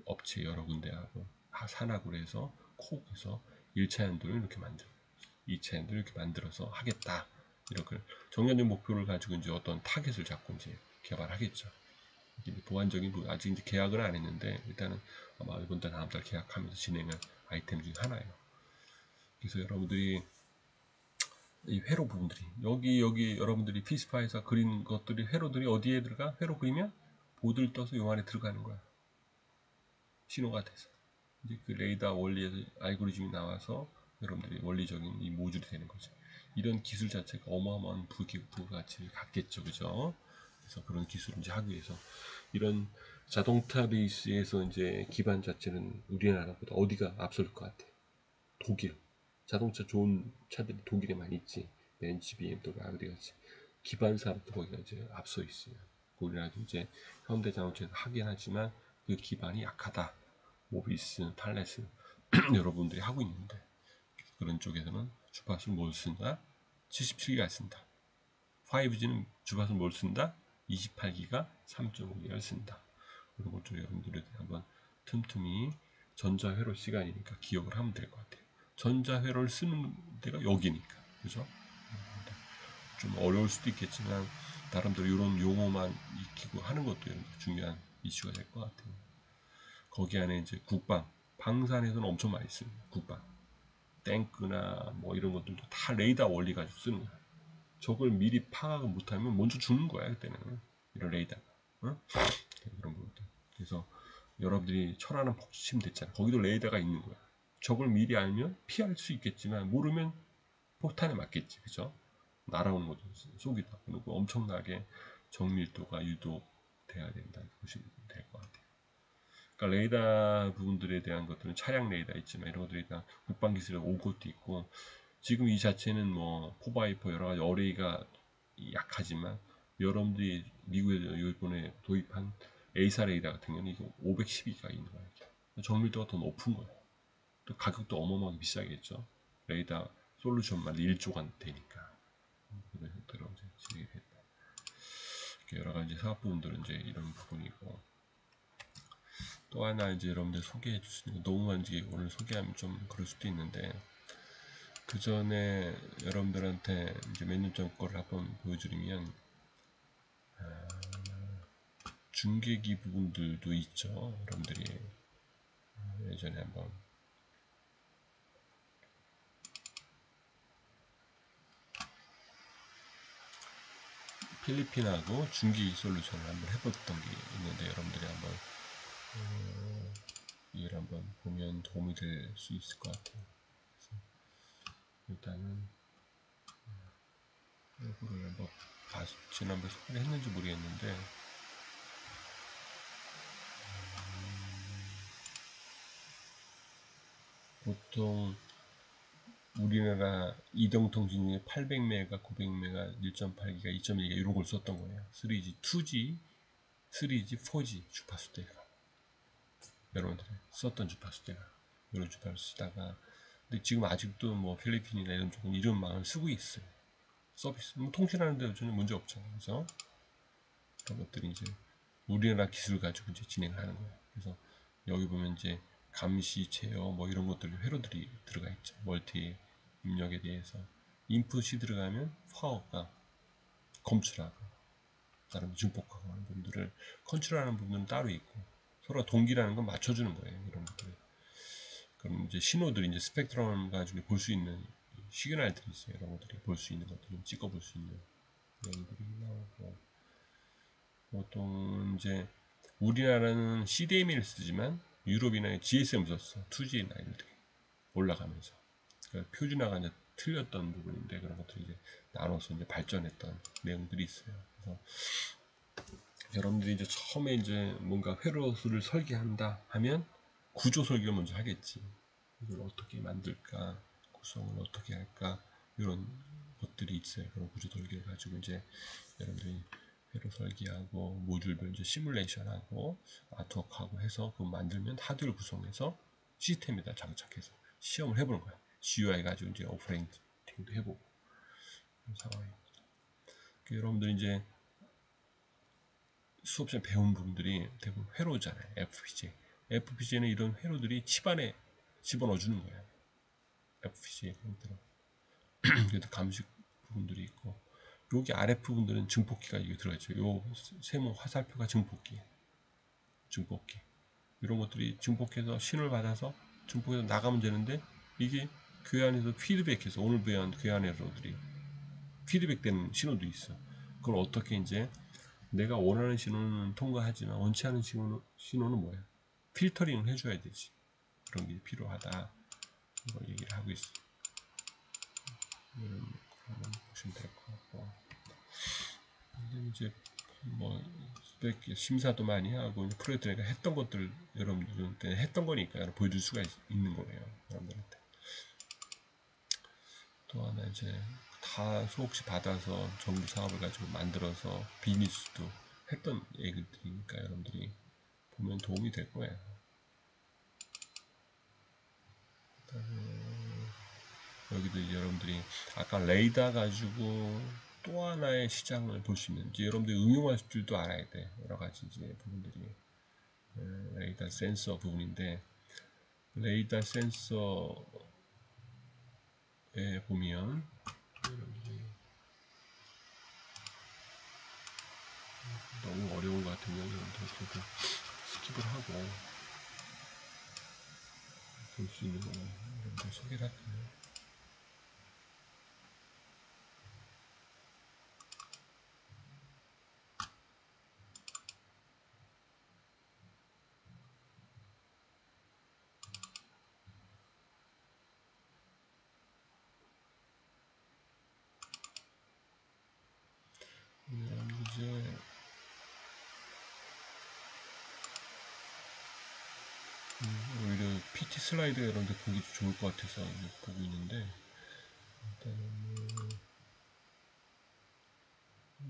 업체 여러 군데하고 산학으로 해서 콕해서 1차 연도를 이렇게 만들고 2차 연도를 이렇게 만들어서 하겠다. 이렇게 정년적 목표를 가지고 이제 어떤 타겟을 잡고 이제 개발하겠죠. 보완적인 부분 아직 이제 계약을 안 했는데 일단은 아마 이번 달 다음 달 계약하면서 진행할 아이템 중에 하나예요. 그래서 여러분들이 이 회로 부분들이 여기 여러분들이 피스파에서 그린 것들이 회로들이 어디에 들어가? 회로 그리면 보드를 떠서 요 안에 들어가는 거야. 신호가 돼서 이제 그 레이더 원리에서 알고리즘이 나와서 여러분들이 원리적인 이 모듈이 되는 거죠. 이런 기술 자체가 어마어마한 부가치를 갖겠죠, 그죠? 그래서 그런 기술을 이제 하기 위해서 이런 자동차 베이스에서 이제 기반 자체는 우리나라보다 어디가 앞설 것 같아? 독일. 자동차 좋은 차들이 독일에 많이 있지. 벤츠, BMW, 아우디 같이 기반 사업도 거기가 이제 앞서 있어요. 우리나라도 이제 현대자동차에서 하긴 하지만 그 기반이 약하다. 모비스, 팔레스 여러분들이 하고 있는데 그런 쪽에서는 주파수를 뭘 쓴다? 77기가 쓴다. 5G는 주파수를 뭘 쓴다? 28기가 3.5기가를 쓴다. 그런 것들 여러분들이 한번 틈틈이 전자회로 시간이니까 기억을 하면 될 것 같아요. 전자회로를 쓰는 데가 여기니까 그죠? 좀 어려울 수도 있겠지만 나름대로 이런 용어만 익히고 하는 것도 중요한 이슈가 될 것 같아요. 거기 안에 이제 국방, 방산에서는 엄청 많이 쓰는 국방, 탱크나 뭐 이런 것들도 다 레이더 원리 가지고 쓰는 거야. 저걸 미리 파악을 못하면 먼저 죽는 거야 그때는 이런 레이더가. 어? 그런 것들. 그래서 여러분들이 천안함 폭침 됐잖아. 거기도 레이더가 있는 거야. 저걸 미리 알면 피할 수 있겠지만 모르면 폭탄에 맞겠지, 그죠? 날아오는 거죠. 쏘기도 하고 그리고 엄청나게 정밀도가 유도돼야 된다 보시면 될 것 같아요. 그러니까 레이더 부분들에 대한 것들은 차량 레이더 있지만 이런 것들이 다 국방 기술에 온 것도 있고 지금 이 자체는 뭐 포바이퍼 여러 가지 어레이가 약하지만 여러분들이 미국에서 이번에 도입한 A사 레이더 같은 경우는 이게 512가 있는 거예요. 정밀도가 더 높은 거예요. 또 가격도 어마어마하게 비싸겠죠. 레이더 솔루션만 1조가 되니까. 그런 형태로 이제 진행이 됐다. 여러 가지 사업 부분들은 이제 이런 부분이고 또 하나 이제 여러분들 소개해 주시는 거 너무 많지 오늘 소개하면 좀 그럴 수도 있는데 그 전에 여러분들한테 이제 몇 년 전 거를 한번 보여드리면 중계기 부분들도 있죠. 여러분들이 예전에 한번 필리핀하고 중계기 솔루션을 한번 해봤던 게 있는데 여러분들이 한번 이걸 한번 보면 도움이 될 수 있을 것 같아요. 일단은 이거를 한번 지난번에 소개를 했는지 모르겠는데 보통 우리나라 이동통신 중에 800메가, 900메가, 1.8기가, 2.1기가 이런 걸 썼던 거예요. 3G, 2G, 3G, 4G 주파수대가 여러분들이 썼던 주파수대가 이런 주파수 쓰다가 근데 지금 아직도 뭐 필리핀이나 이런 쪽은 이런 망을 쓰고 있어요. 서비스 뭐 통신하는 데도 전혀 문제 없잖아요. 그래서 그런 것들이 이제 우리나라 기술 가지고 이제 진행하는 거예요. 그래서 여기 보면 이제 감시, 제어 뭐 이런 것들이 회로들이 들어가 있죠. 멀티 입력에 대해서 인풋이 들어가면 파워가 검출하고 다른 증폭하고 하는 부분들을 컨트롤하는 부분은 따로 있고 서로 동기라는 건 맞춰주는 거예요. 이런 것들. 그럼 이제 신호들이 이제 스펙트럼 가지고 볼 수 있는 시그널들이 있어요. 이런 것들이 볼 수 있는 것들을 찍어볼 수 있는 내용들이 나오고 보통 이제 우리나라는 CDMA를 쓰지만 유럽이나 GSM 썼어. 2G나 이런 데 올라가면서 그러니까 표준화가 이제 틀렸던 부분인데 그런 것들이 이제 나눠서 이제 발전했던 내용들이 있어요. 그래서 여러분들이 이제 처음에 이제 뭔가 회로를 설계한다 하면 구조 설계를 먼저 하겠지. 이걸 어떻게 만들까, 구성을 어떻게 할까 이런 것들이 있어요. 그런 구조 설계를 가지고 이제 여러분들이 회로 설계하고 모듈별 이제 시뮬레이션하고 아트워크하고 해서 그거 만들면 하드웨어 구성해서 시스템에다 장착해서 시험을 해보는 거야. GUI 가지고 이제 오퍼레이팅도 해보고 그런 상황입니다. 여러분들 이제 수업 시간에 배운 부분들이 대부분 회로잖아요. FPGA. FPGA는 이런 회로들이 칩 안에 집어넣어 주는 거예요. FPGA 형태로. 그래도 감식 부분들이 있고 여기 아래 부분들은 증폭기가 이게 들어있죠. 요 세모 화살표가 증폭기. 이런 것들이 증폭해서 신호를 받아서 증폭해서 나가면 되는데 이게 교환에서 피드백해서 오늘 배운 교환회로들이 피드백되는 신호도 있어. 그걸 어떻게 이제 내가 원하는 신호는 통과하지만 원치 않은 신호는 뭐야? 필터링을 해줘야 되지. 그런 게 필요하다. 이걸 얘기를 하고 있어. 이런 한번 보시면 될 것 같고. 이제 뭐 심사도 많이 하고 프로젝트가 했던 것들 여러분들한테 했던 거니까 보여줄 수가 있는 거예요. 여러분들한테. 또 하나 이제 다 수없이 받아서 정부 사업을 가지고 만들어서 비즈니스도 했던 얘기들이니까 여러분들이 보면 도움이 될 거예요. 여기도 이제 여러분들이 아까 레이더 가지고 또 하나의 시장을 볼 수 있는지 여러분들이 응용할 줄도 알아야 돼. 여러 가지 이제 부분들이 레이더 센서 부분인데 레이더 센서에 보면 여러분들이 너무 어려운 것 같으면 여러분들 그래도 스킵을 하고 볼 수 있는 거는 여러분들 소개를 할게요. 이제 오히려 PT 슬라이드 여러분들 보기 좋을 것 같아서 보고 있는데 일단은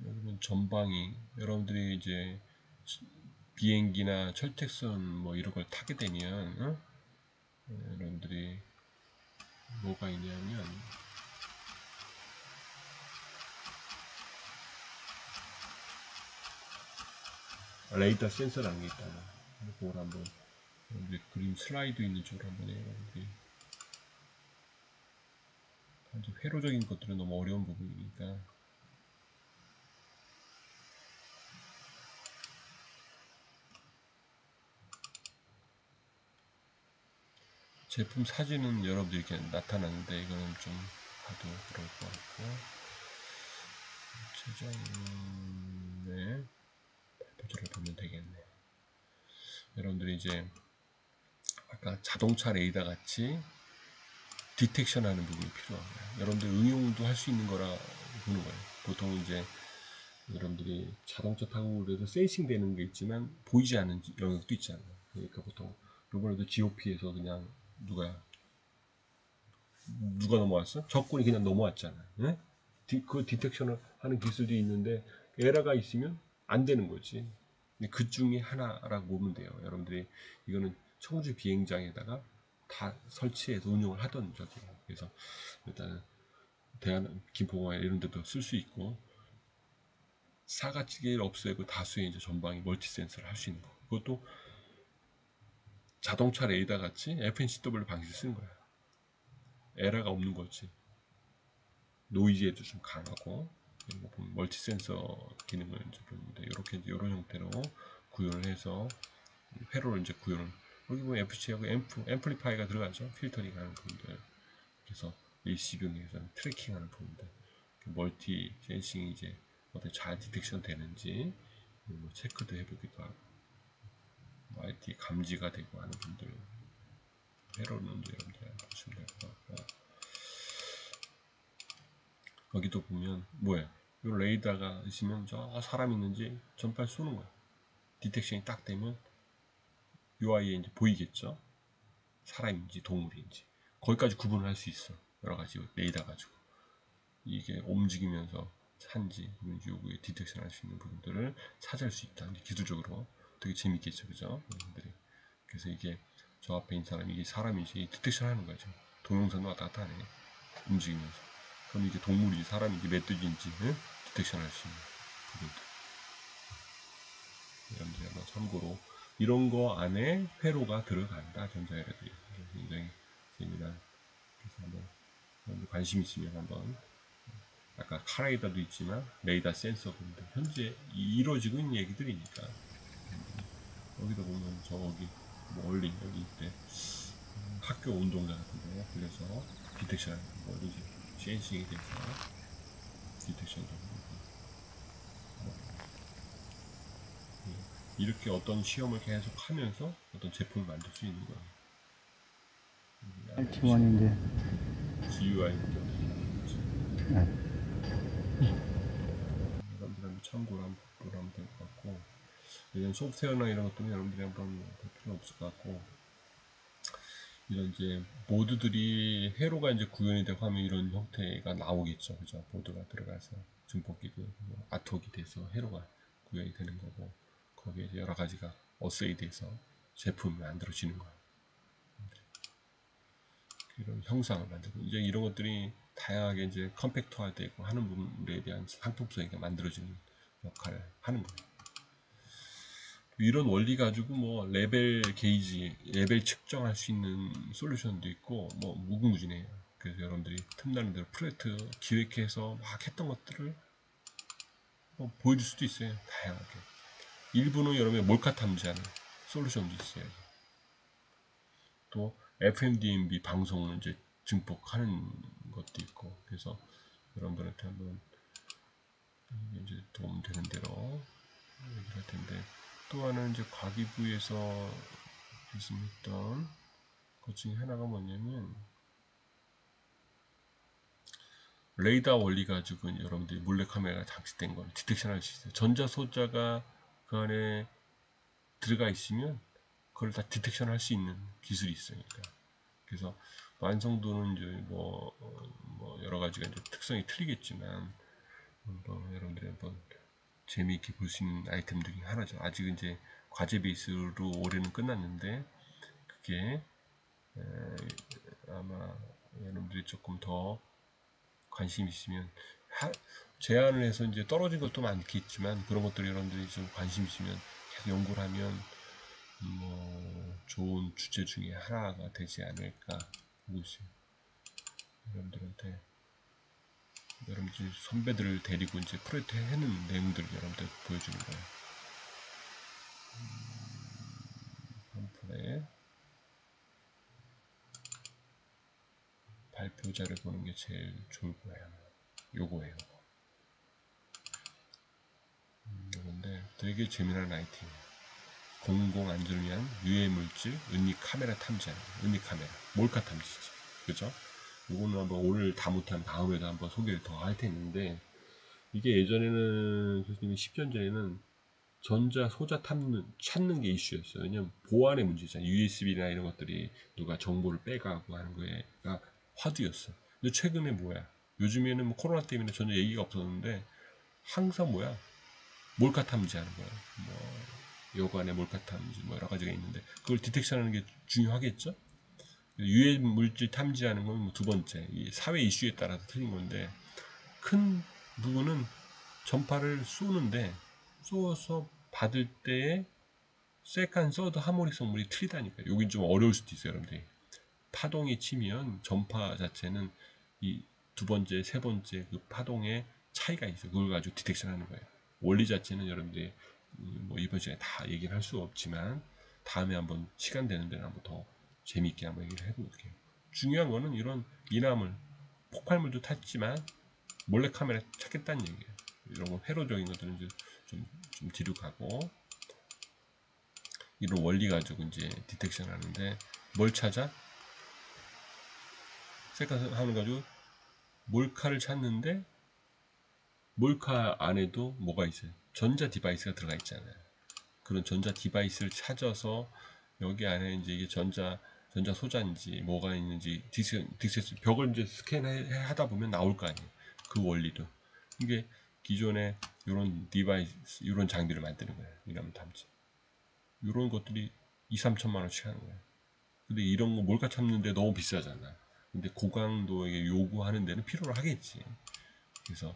여기는 전방이 여러분들이 이제 비행기나 철책선 뭐 이런 걸 타게 되면 여러분들이 뭐가 있냐면 레이더 센서라는 게 있다는 그걸 한번 여러분들이 그림 슬라이드 있는 쪽으로 한번 여러분들이 아주 회로적인 것들은 너무 어려운 부분이니까 제품 사진은 여러분들이 이렇게 나타나는데 이거는 좀 봐도 그럴 것 같고 최종의 발표자를 보면 되겠네. 여러분들이 이제 아까 자동차 레이더 같이 디텍션 하는 부분이 필요한 거예요. 여러분들 응용도 할 수 있는 거라 보는 거예요. 보통 이제 여러분들이 자동차 타고 그래서 센싱 되는 게 있지만 보이지 않는 영역도 있잖아요. 그러니까 보통 이번에도 GOP에서 그냥 누가 넘어왔어? 적군이 그냥 넘어왔잖아. 네? 그 디텍션을 하는 기술이 있는데 에러가 있으면 안 되는 거지. 그 중에 하나라고 보면 돼요. 여러분들이 이거는 청주 비행장에다가 다 설치해서 운영을 하던 적이에요. 그래서 일단 대한 김포공항 이런 데도 쓸 수 있고 사각지대를 없애고 다수의 이제 전방위 멀티 센서를 할 수 있는 거. 그것도 자동차 레이더 같이 FNCW 방식을 쓰는 거야. 에러가 없는 거지. 노이즈에도 좀 강하고 멀티 센서 기능을 이제 보는데 이렇게 이제 이런 형태로 구현을 해서 회로를 이제 구현을 여기 보면 FC하고 앰플리파이가 들어가죠. 필터링 하는 부분들. 그래서 일시병에서 트래킹하는 부분들. 멀티 센싱이 이제 어떻게 잘 디텍션 되는지 뭐 체크도 해보기도 하고 IT 감지가 되고 하는 분들 회로는 이제 여러분들 보시면 될 것 같고 여기도 보면 뭐야 요 레이더가 있으면 저 사람 있는지 전파를 쏘는 거야. 디텍션이 딱 되면 UI에 이제 보이겠죠. 사람인지 동물인지 거기까지 구분을 할 수 있어. 여러 가지 레이더 가지고 이게 움직이면서 산지 요구에 디텍션 할 수 있는 부분들을 찾을 수 있다. 기술적으로 되게 재밌겠죠, 그죠? 여러분들이. 그래서 이게 저 앞에 있는 사람이 이게 사람인지 디텍션 하는 거죠. 동영상도 왔다 갔다 하네. 움직이면서. 그럼 이게 동물인지 사람인지 멧돼지인지 디텍션 할 수 있는 부분들. 여러분들이 한번 참고로 이런 거 안에 회로가 들어간다. 전자회로들이. 굉장히 재미난. 그래서 한번 관심 있으면 한번 아까 카레이다도 있지만 레이더 센서 분들 현재 이루어지고 있는 얘기들이니까 여기도 보면 저기 멀리 여기 있대 학교 운동장 같은데 그래서 디텍션 멀리 센싱이 돼서 디텍션도 이렇게 어떤 시험을 계속 하면서 어떤 제품을 만들 수 있는 거예요. 팀원인데 GUI 여러분들 참고로 한번 보면 될 것 같고 이런 소프트웨어나 이런 것들은 여러분들이 한번 볼 필요는 없을 것 같고 이런 이제 보드들이 회로가 이제 구현이 되고 하면 이런 형태가 나오겠죠, 그죠? 보드가 들어가서 증폭기도 아토기 돼서 회로가 구현이 되는 거고 거기에 이제 여러 가지가 어세이 돼서 제품이 만들어지는 거예요. 이런 형상을 만들고 이제 이런 것들이 다양하게 이제 컴팩트화되고 하는 부분에 대한 상품성이 만들어지는 역할을 하는 거예요. 이런 원리 가지고 뭐 레벨 게이지, 레벨 측정할 수 있는 솔루션도 있고 뭐 무궁무진해요. 그래서 여러분들이 틈나는 대로 프로젝트 기획해서 막 했던 것들을 뭐 보여줄 수도 있어요. 다양하게. 일부는 여러분의 몰카 탐지하는 솔루션도 있어요. 또 FMDMB 방송을 이제 증폭하는 것도 있고 그래서 여러분들한테 한번 이제 도움되는 대로 얘기를 할 텐데 또 하나는 이제 과기부에서 말씀했던 것 중에 하나가 뭐냐면 레이더 원리 가지고 여러분들이 몰래카메라가 장치된 걸 디텍션 할 수 있어요. 전자소자가 그 안에 들어가 있으면 그걸 다 디텍션 할 수 있는 기술이 있어요. 그래서 완성도는 이제 뭐 여러 가지가 이제 특성이 틀리겠지만 여러분들이 한번 재미있게 볼 수 있는 아이템 중에 하나죠. 아직 이제 과제 베이스로 올해는 끝났는데 그게 아마 여러분들이 조금 더 관심 있으면 제안을 해서 이제 떨어진 것도 많겠지만 그런 것들이 여러분들이 좀 관심 있으면 계속 연구를 하면 뭐 좋은 주제 중에 하나가 되지 않을까 보고 있어요. 여러분들한테 여러분들 선배들을 데리고 이제 프로젝트 해는 내용들을 여러분들 보여주는 거예요. 팜플렛 발표자를 보는 게 제일 좋을 거예요. 요거예요. 요건데 되게 재미난 아이템이에요. 공공안전을 위한 유해물질 은닉 카메라 탐지하는 거예요. 은닉 카메라 몰카 탐지지 그죠? 요거는 한번 오늘 다 못한 다음에도 한번 소개를 더 할 텐데 이게 예전에는 교수님이 10년 전에는 전자 소자 찾는 게 이슈였어요. 왜냐면 보안의 문제잖아요. USB나 이런 것들이 누가 정보를 빼가고 하는 거가 화두였어. 근데 최근에 뭐야? 요즘에는 뭐 코로나 때문에 전혀 얘기가 없었는데 항상 뭐야? 몰카 탐지하는 거야. 뭐 여관의 몰카 탐지 뭐 여러 가지가 있는데 그걸 디텍션하는 게 중요하겠죠? 유해 물질 탐지하는 건 두 번째 이 사회 이슈에 따라서 틀린 건데 큰 부분은 전파를 쏘는데 쏘어서 받을 때에 세컨, 서드 하모닉 성분이 틀리다니까. 여긴 좀 어려울 수도 있어요, 여러분들이. 파동이 치면 전파 자체는 이 두 번째, 세 번째 그 파동의 차이가 있어요. 그걸 가지고 디텍션 하는 거예요. 원리 자체는 여러분들이 뭐 이번 시간에 다 얘기를 할 수 없지만 다음에 한번 시간 되는 데는 한번 더 재미있게 한번 얘기를 해볼게요. 중요한 거는 이런 이나물, 폭발물도 탔지만 몰래카메라 찾겠다는 얘기예요. 이런 거 회로적인 것들은 좀 뒤로 가고 이런 원리 가지고 이제 디텍션 하는데 뭘 찾아? 세컨 하는 가지고 몰카를 찾는데 몰카 안에도 뭐가 있어요? 전자 디바이스가 들어가 있잖아요. 그런 전자 디바이스를 찾아서 여기 안에 이제 이게 전자 소자인지 뭐가 있는지 딕세스 벽을 이제 스캔하다 보면 나올 거 아니에요. 그 원리도. 이게 기존에 이런 디바이스, 이런 장비를 만드는 거예요. 이런 탐지. 이런 것들이 2, 3천만 원씩 하는 거예요. 근데 이런 거 몰카 참는데 너무 비싸잖아. 근데 고강도에 요구하는 데는 필요로 하겠지. 그래서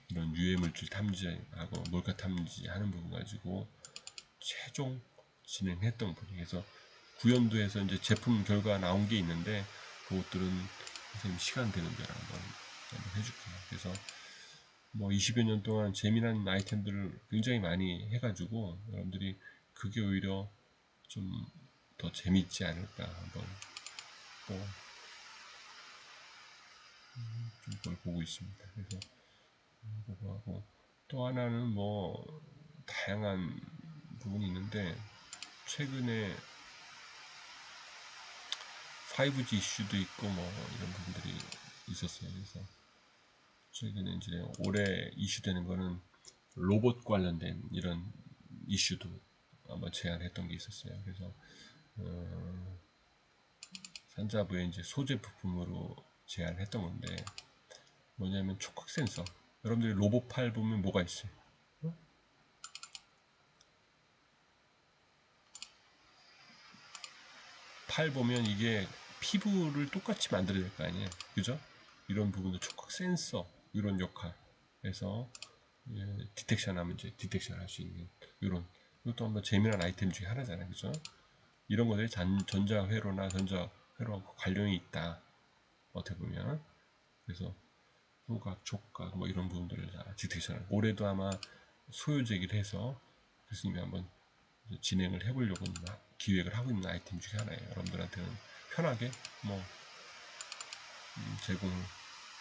이런 유해 물질 탐지하고 몰카 탐지하는 부분 가지고 최종 진행했던 분이. 그래서 구연도에서 이제 제품 결과 나온 게 있는데 그것들은 선생님 시간 되는 대로 한번 해줄게요. 그래서 뭐 20여 년 동안 재미난 아이템들을 굉장히 많이 해가지고 여러분들이 그게 오히려 좀 더 재밌지 않을까 한번 또 좀 그걸 보고 있습니다. 그래서 보고 하고 또 하나는 뭐 다양한 부분이 있는데 최근에 5G 이슈도 있고 뭐 이런 부분들이 있었어요. 그래서 최근에 이제 올해 이슈되는 거는 로봇 관련된 이런 이슈도 아마 제안했던 게 있었어요. 그래서 산자부의 이제 소재 부품으로 제안했던 건데 뭐냐면 촉각 센서. 여러분들이 로봇 팔 보면 뭐가 있어요? 팔 보면 이게 피부를 똑같이 만들어야 될 거 아니에요. 그죠? 이런 부분도 촉각 센서 이런 역할. 그래서 디텍션 하면 이제 디텍션 할 수 있는 이런 이것도 한번 재미난 아이템 중에 하나잖아요. 그죠? 이런 것들이 전자회로나 전자회로하고 관련이 있다. 어떻게 보면. 그래서 후각, 촉각 뭐 이런 부분들을 다 디텍션을 올해도 아마 소요 제기를 해서 교수님이 한번 진행을 해보려고 기획을 하고 있는 아이템 중에 하나예요. 여러분들한테는 편하게 뭐 제공을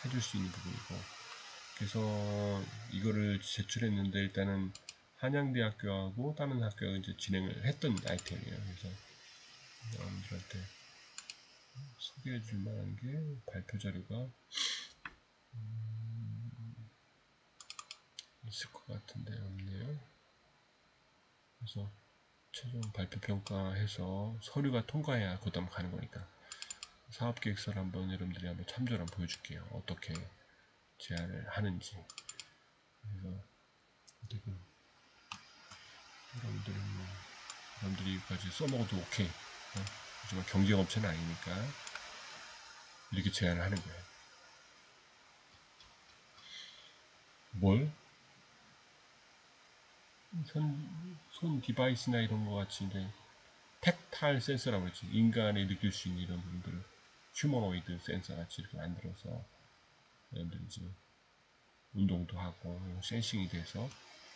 해줄 수 있는 부분이고 그래서 이거를 제출했는데 일단은 한양대학교하고 다른 학교가 이제 진행을 했던 아이템이에요. 그래서 여러분들한테 소개해줄 만한 게 발표 자료가 있을 것 같은데 없네요. 그래서 최종 발표 평가해서 서류가 통과해야 그다음 가는 거니까 사업계획서를 한번 여러분들이 한번 참조를 한번 보여줄게요. 어떻게 제안을 하는지. 그래서 어떻게 여러분들이까지 써먹어도 오케이. 하지만 경쟁업체는 아니니까 이렇게 제안을 하는 거예요. 뭘? 손 디바이스나 이런 거 같이 이제 텍탈 센서라고 했지. 인간이 느낄 수 있는 이런 부분들을 휴머노이드 센서 같이 이렇게 만들어서 여러분들이 이제 운동도 하고 센싱이 돼서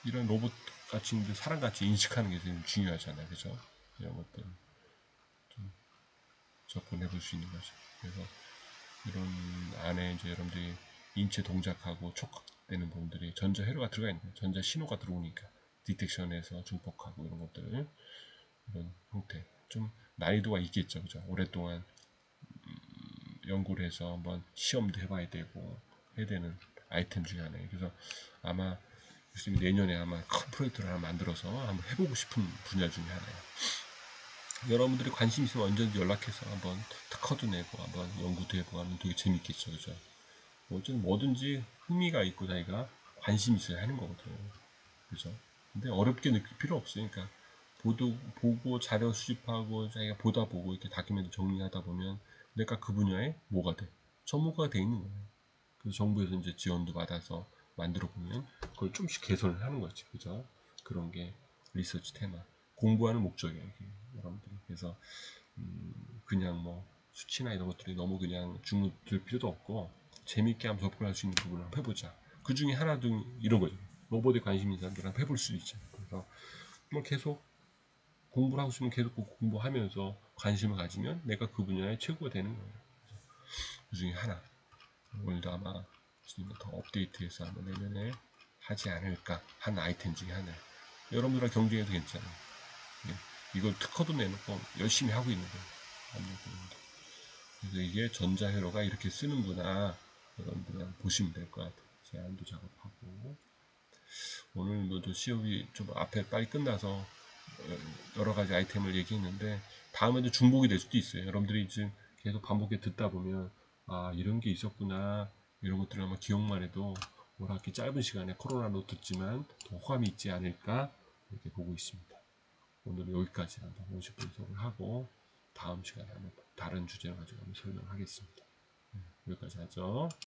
이런 로봇 같이 사람같이 인식하는 게 되게 중요하잖아요. 그죠? 이런 것들 좀 접근해 볼 수 있는 거죠. 그래서 이런 안에 이제 여러분들이 인체 동작하고 촉각되는 부분들이 전자 회로가 들어가 있는 거예요. 전자 신호가 들어오니까 디텍션에서 증폭하고 이런 것들을 이런 형태 좀 난이도가 있겠죠. 그죠? 오랫동안 연구를 해서 한번 시험도 해봐야 되고 해야 되는 아이템 중에 하나예요. 그래서 아마 교수님이 내년에 아마 큰 프로젝트를 하나 만들어서 한번 해보고 싶은 분야 중에 하나예요. 여러분들이 관심 있으면 언제든지 연락해서 한번 특허도 내고 한번 연구도 해보고 하면 되게 재밌겠죠. 그죠? 어쨌든 뭐든지 흥미가 있고 자기가 관심 있어야 하는 거거든요. 그죠? 근데 어렵게 느낄 필요 없으니까 보고 자료 수집하고 자기가 보다 보고 이렇게 다큐멘트 정리하다 보면 내가 그 분야에 뭐가 돼? 전문가가 돼 있는 거예요. 그래서 정부에서 이제 지원도 받아서 만들어 보면 그걸 좀씩 개선을 하는 거지. 그죠? 그런 게 리서치 테마. 공부하는 목적이에요. 이게 여러분들이. 그래서 그냥 뭐 수치나 이런 것들이 너무 그냥 중들 필요도 없고 재밌게 한번 접근할 수 있는 부분을 한번 해보자. 그 중에 하나도 이런 거죠. 로봇에 관심 있는 사람들은 한번 해볼 수 있죠. 그래서 뭐 계속 공부를 하고 싶으면 계속 공부하면서 관심을 가지면 내가 그 분야의 최고가 되는 거예요. 그 중에 하나. 오늘도 아마 더 업데이트해서 한번 내년에 하지 않을까 한 아이템 중에 하나예요. 여러분들랑 경쟁해도 괜찮아요. 이걸 특허도 내놓고 열심히 하고 있는 거예요. 그래서 이게 전자회로가 이렇게 쓰는구나. 여러분들 보시면 될 것 같아요. 제안도 작업하고 오늘도 COB 좀 앞에 빨리 끝나서 여러 가지 아이템을 얘기했는데 다음에도 중복이 될 수도 있어요. 여러분들이 지금 계속 반복해 듣다 보면 아 이런 게 있었구나 이런 것들을 아마 기억만 해도 올 학기 짧은 시간에 코로나로 듣지만 더 호감이 있지 않을까 이렇게 보고 있습니다. 오늘은 여기까지 한번 50분석을 하고 다음 시간에 한번 다른 주제를 가지고 한번 설명하겠습니다. 여기까지 하죠.